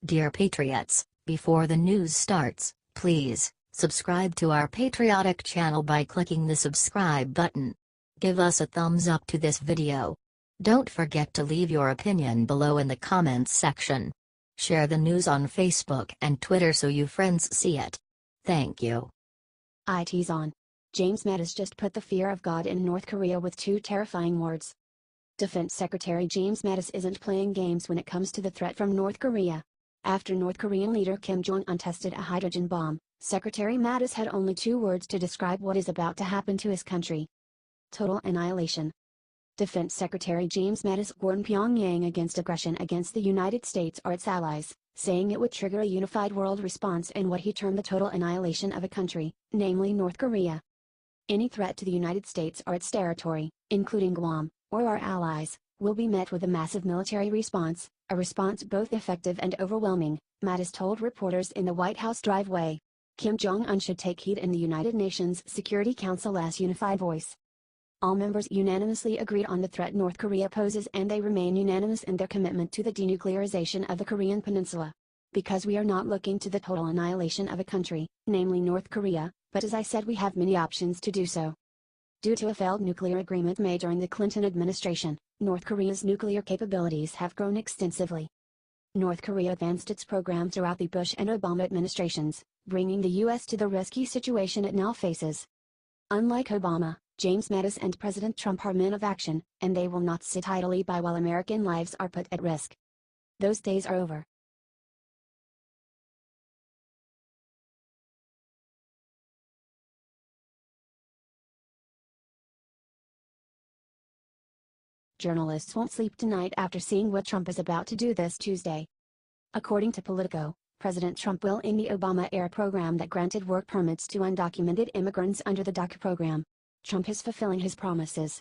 Dear Patriots, before the news starts, please subscribe to our patriotic channel by clicking the subscribe button. Give us a thumbs up to this video. Don't forget to leave your opinion below in the comments section. Share the news on Facebook and Twitter so you friends see it. Thank you. IT's on. James Mattis just put the fear of God in North Korea with two terrifying words. Defense Secretary James Mattis isn't playing games when it comes to the threat from North Korea. After North Korean leader Kim Jong Un tested a hydrogen bomb, Secretary Mattis had only two words to describe what is about to happen to his country. Total annihilation. Defense Secretary James Mattis warned Pyongyang against aggression against the United States or its allies, saying it would trigger a unified world response in what he termed the total annihilation of a country, namely North Korea. Any threat to the United States or its territory, including Guam, or our allies, will be met with a massive military response, a response both effective and overwhelming, Mattis told reporters in the White House driveway. Kim Jong Un should take heed in the United Nations Security Council as unified voice. All members unanimously agreed on the threat North Korea poses, and they remain unanimous in their commitment to the denuclearization of the Korean Peninsula. Because we are not looking to the total annihilation of a country, namely North Korea, but as I said, we have many options to do so. Due to a failed nuclear agreement made during the Clinton administration, North Korea's nuclear capabilities have grown extensively. North Korea advanced its program throughout the Bush and Obama administrations, bringing the U.S. to the risky situation it now faces. Unlike Obama, James Mattis and President Trump are men of action, and they will not sit idly by while American lives are put at risk. Those days are over. Journalists won't sleep tonight after seeing what Trump is about to do this Tuesday. According to Politico, President Trump will end the Obama-era program that granted work permits to undocumented immigrants under the DACA program. Trump is fulfilling his promises.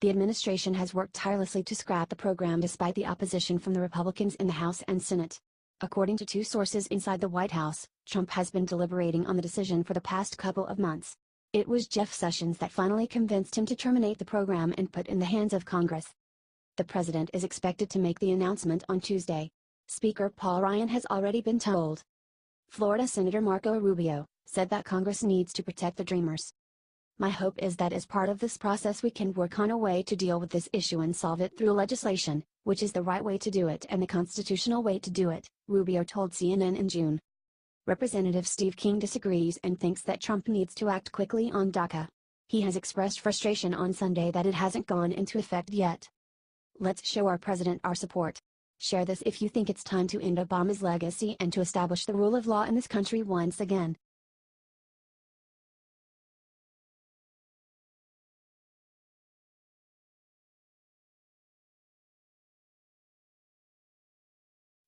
The administration has worked tirelessly to scrap the program despite the opposition from the Republicans in the House and Senate. According to two sources inside the White House, Trump has been deliberating on the decision for the past couple of months. It was Jeff Sessions that finally convinced him to terminate the program and put in the hands of Congress. The president is expected to make the announcement on Tuesday. Speaker Paul Ryan has already been told. Florida Senator Marco Rubio said that Congress needs to protect the Dreamers. My hope is that as part of this process we can work on a way to deal with this issue and solve it through legislation, which is the right way to do it and the constitutional way to do it, Rubio told CNN in June. Representative Steve King disagrees and thinks that Trump needs to act quickly on DACA. He has expressed frustration on Sunday that it hasn't gone into effect yet. Let's show our president our support. Share this if you think it's time to end Obama's legacy and to establish the rule of law in this country once again.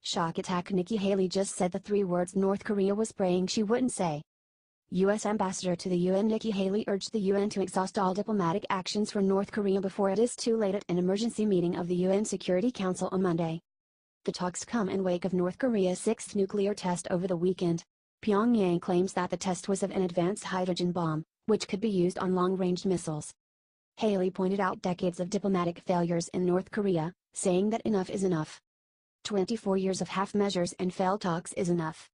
Shock attack. Nikki Haley just said the three words North Korea was praying she wouldn't say. U.S. Ambassador to the UN Nikki Haley urged the UN to exhaust all diplomatic actions for North Korea before it is too late at an emergency meeting of the UN Security Council on Monday. The talks come in wake of North Korea's sixth nuclear test over the weekend. Pyongyang claims that the test was of an advanced hydrogen bomb, which could be used on long-range missiles. Haley pointed out decades of diplomatic failures in North Korea, saying that enough is enough. 24 years of half measures and failed talks is enough.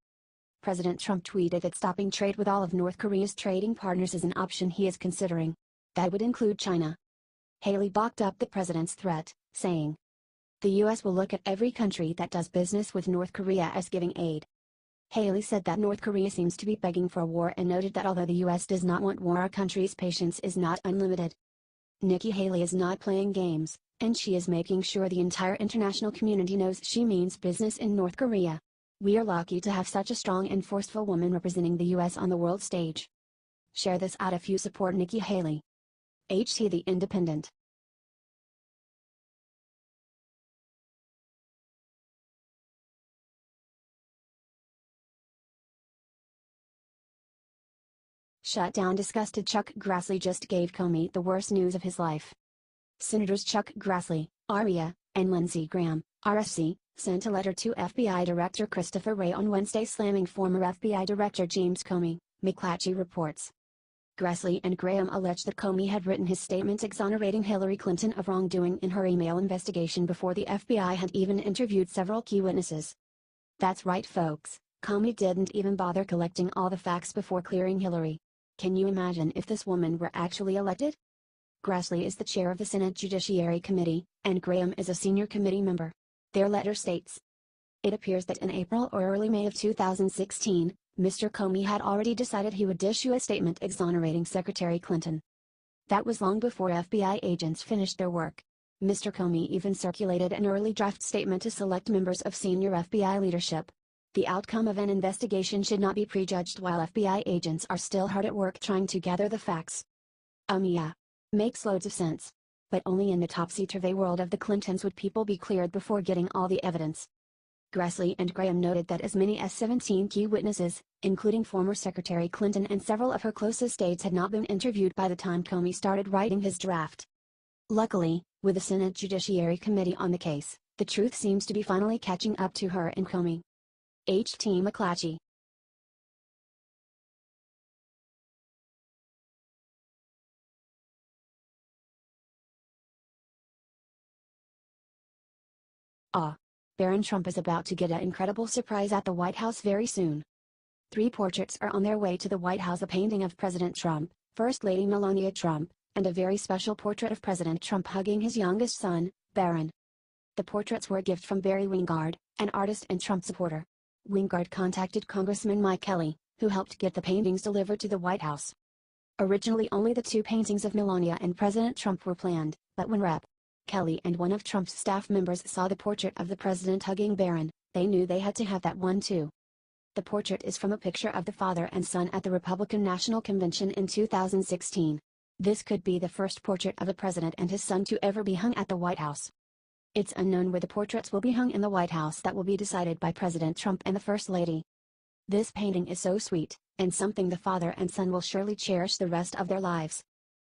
President Trump tweeted that stopping trade with all of North Korea's trading partners is an option he is considering. That would include China. Haley backed up the president's threat, saying, "The U.S. will look at every country that does business with North Korea as giving aid." Haley said that North Korea seems to be begging for a war and noted that although the U.S. does not want war, our country's patience is not unlimited. Nikki Haley is not playing games, and she is making sure the entire international community knows she means business in North Korea. We are lucky to have such a strong and forceful woman representing the U.S. on the world stage. Share this out if you support Nikki Haley. HT The Independent. Shutdown disgusted. Chuck Grassley just gave Comey the worst news of his life. Senators Chuck Grassley, Aria, and Lindsey Graham, RSC, sent a letter to FBI Director Christopher Wray on Wednesday slamming former FBI Director James Comey, McClatchy reports. Grassley and Graham alleged that Comey had written his statements exonerating Hillary Clinton of wrongdoing in her email investigation before the FBI had even interviewed several key witnesses. That's right folks, Comey didn't even bother collecting all the facts before clearing Hillary. Can you imagine if this woman were actually elected? Grassley is the chair of the Senate Judiciary Committee, and Graham is a senior committee member. Their letter states, "It appears that in April or early May of 2016, Mr. Comey had already decided he would issue a statement exonerating Secretary Clinton. That was long before FBI agents finished their work. Mr. Comey even circulated an early draft statement to select members of senior FBI leadership. The outcome of an investigation should not be prejudged while FBI agents are still hard at work trying to gather the facts." Yeah. Makes loads of sense. But only in the topsy-turvy world of the Clintons would people be cleared before getting all the evidence. Grassley and Graham noted that as many as 17 key witnesses, including former Secretary Clinton and several of her closest aides, had not been interviewed by the time Comey started writing his draft. Luckily, with the Senate Judiciary Committee on the case, the truth seems to be finally catching up to her and Comey. H.T. McClatchy. Barron Trump is about to get an incredible surprise at the White House very soon. 3 portraits are on their way to the White House: a painting of President Trump, First Lady Melania Trump, and a very special portrait of President Trump hugging his youngest son, Barron. The portraits were a gift from Barry Wingard, an artist and Trump supporter. Wingard contacted Congressman Mike Kelly, who helped get the paintings delivered to the White House. Originally only the 2 paintings of Melania and President Trump were planned, but when Rep. Kelly and one of Trump's staff members saw the portrait of the president hugging Barron, they knew they had to have that one too. The portrait is from a picture of the father and son at the Republican National Convention in 2016. This could be the first portrait of a president and his son to ever be hung at the White House. It's unknown where the portraits will be hung in the White House. That will be decided by President Trump and the First Lady. This painting is so sweet, and something the father and son will surely cherish the rest of their lives.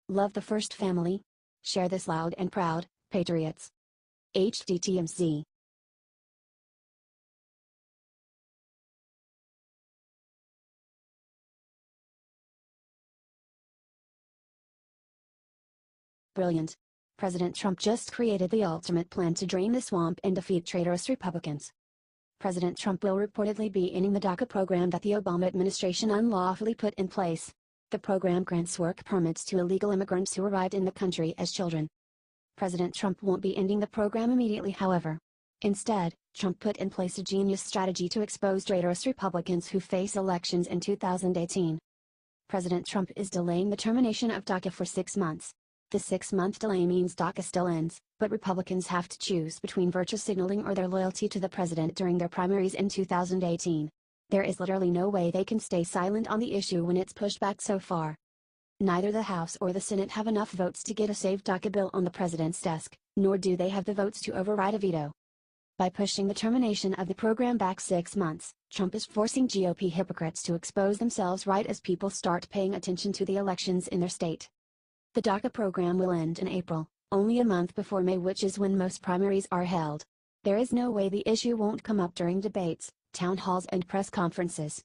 Love the first family? Share this loud and proud, patriots. HDTMZ. Brilliant. President Trump just created the ultimate plan to drain the swamp and defeat traitorous Republicans. President Trump will reportedly be ending the DACA program that the Obama administration unlawfully put in place. The program grants work permits to illegal immigrants who arrived in the country as children. President Trump won't be ending the program immediately, however. Instead, Trump put in place a genius strategy to expose traitorous Republicans who face elections in 2018. President Trump is delaying the termination of DACA for 6 months. The 6-month delay means DACA still ends, but Republicans have to choose between virtue signaling or their loyalty to the president during their primaries in 2018. There is literally no way they can stay silent on the issue when it's pushed back so far. Neither the House or the Senate have enough votes to get a saved DACA bill on the president's desk, nor do they have the votes to override a veto. By pushing the termination of the program back 6 months, Trump is forcing GOP hypocrites to expose themselves right as people start paying attention to the elections in their state. The DACA program will end in April, only a month before May, which is when most primaries are held. There is no way the issue won't come up during debates, town halls and press conferences.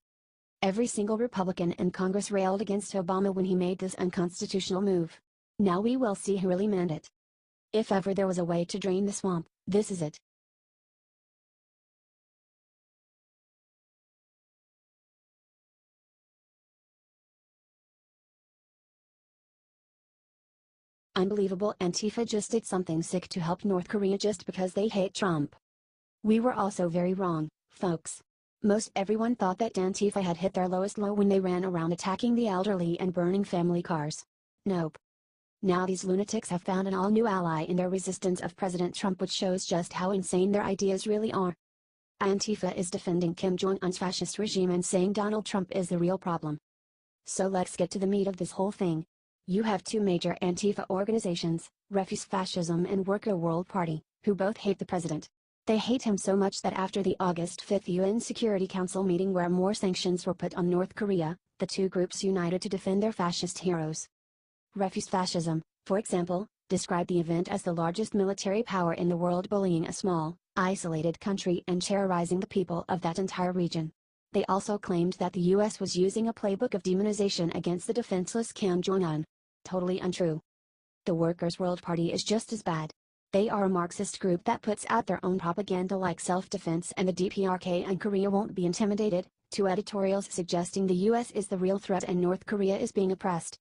Every single Republican in Congress railed against Obama when he made this unconstitutional move. Now we will see who really meant it. If ever there was a way to drain the swamp, this is it. Unbelievable. Antifa just did something sick to help North Korea just because they hate Trump. We were also very wrong, folks. Most everyone thought that Antifa had hit their lowest low when they ran around attacking the elderly and burning family cars. Nope. Now these lunatics have found an all-new ally in their resistance of President Trump, which shows just how insane their ideas really are. Antifa is defending Kim Jong Un's fascist regime and saying Donald Trump is the real problem. So let's get to the meat of this whole thing. You have 2 major Antifa organizations, Refuse Fascism and Worker World Party, who both hate the president. They hate him so much that after the August 5th UN Security Council meeting where more sanctions were put on North Korea, the 2 groups united to defend their fascist heroes. Refuse Fascism, for example, described the event as the largest military power in the world bullying a small, isolated country and terrorizing the people of that entire region. They also claimed that the US was using a playbook of demonization against the defenseless Kim Jong Un. Totally untrue. The Workers' World Party is just as bad. They are a Marxist group that puts out their own propaganda like self-defense and the DPRK and Korea won't be intimidated, to editorials suggesting the US is the real threat and North Korea is being oppressed.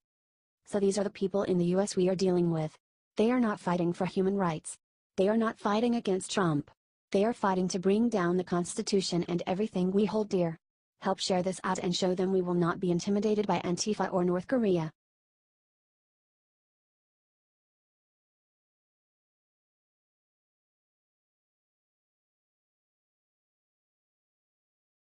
So these are the people in the US we are dealing with. They are not fighting for human rights. They are not fighting against Trump. They are fighting to bring down the Constitution and everything we hold dear. Help share this out and show them we will not be intimidated by Antifa or North Korea.